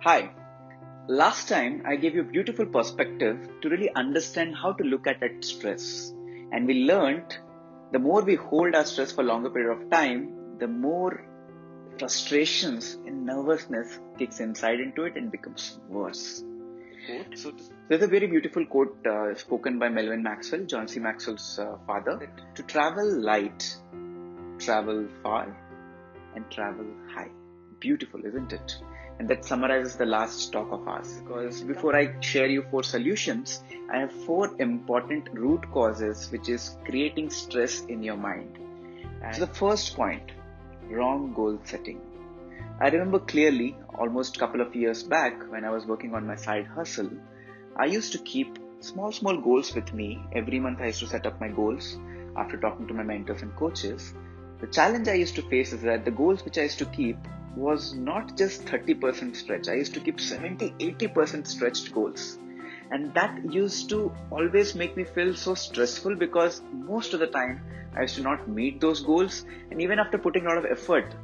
Hi, last time I gave you a beautiful perspective to really understand how to look at that stress. And we learned the more we hold our stress for a longer period of time, the more frustrations and nervousness kicks inside into it and becomes worse. So there's a very beautiful quote spoken by Melvin Maxwell, John C. Maxwell's father, to travel light, travel far, and travel high. Beautiful, isn't it? And that summarizes the last talk of ours. Because before I share you 4 solutions, I have 4 important root causes which is creating stress in your mind. So the first point, wrong goal setting. I remember clearly almost a couple of years back when I was working on my side hustle, I used to keep small goals with me. Every month I used to set up my goals after talking to my mentors and coaches. The challenge I used to face is that the goals which I used to keep was not just 30% stretch. I used to keep 70-80% stretched goals. And that used to always make me feel so stressful because most of the time I used to not meet those goals. And even after putting a lot of effort,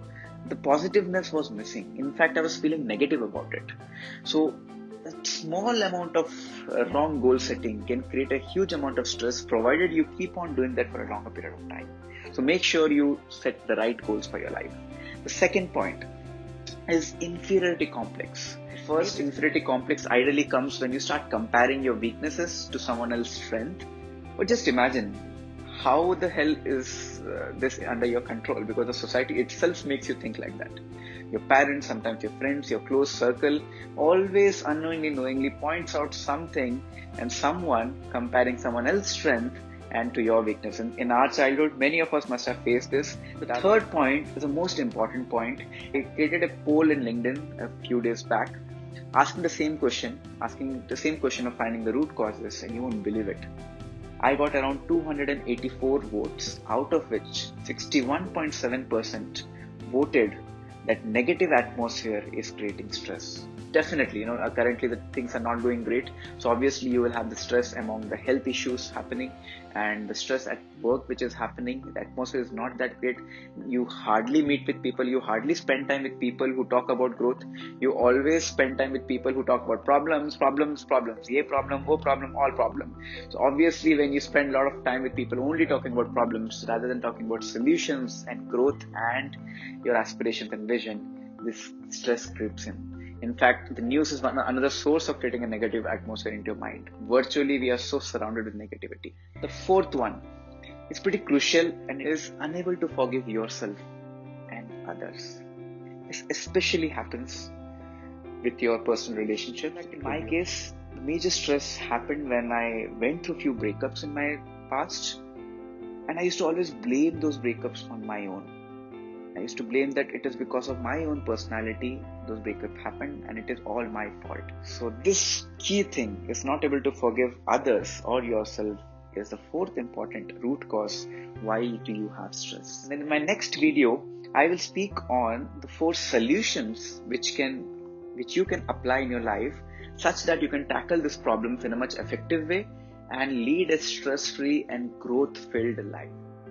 the positiveness was missing. In fact, I was feeling negative about it. So a small amount of wrong goal setting can create a huge amount of stress provided you keep on doing that for a longer period of time. So make sure you set the right goals for your life. The second point is inferiority complex. First, inferiority complex ideally comes when you start comparing your weaknesses to someone else's strength. But just imagine, how the hell is this under your control? Because the society itself makes you think like that. Your parents, sometimes your friends, your close circle, always unknowingly, knowingly points out something and someone comparing someone else's strength and to your weakness. And in our childhood, many of us must have faced this. The third point is the most important point. I created a poll in LinkedIn a few days back, asking the same question of finding the root causes, and you won't believe it. I got around 284 votes, out of which 61.7% voted that negative atmosphere is creating stress. Definitely, currently the things are not going great. So obviously you will have the stress among the health issues happening and the stress at work which is happening. The atmosphere is not that great. You hardly meet with people. You hardly spend time with people who talk about growth. You always spend time with people who talk about problems. Ye problem, wo problem, all problem. So obviously when you spend a lot of time with people only talking about problems rather than talking about solutions and growth and your aspirations and vision, this stress creeps in. In fact, the news is another source of creating a negative atmosphere into your mind. Virtually, we are so surrounded with negativity. The fourth one is pretty crucial and is unable to forgive yourself and others. This especially happens with your personal relationship. In my case, the major stress happened when I went through a few breakups in my past, and I used to always blame those breakups on my own. I used to blame that it is because of my own personality those breakups happened and it is all my fault. So this key thing is not able to forgive others or yourself is the fourth important root cause why do you have stress. And then in my next video, I will speak on the 4 solutions which you can apply in your life such that you can tackle these problems in a much effective way and lead a stress-free and growth-filled life.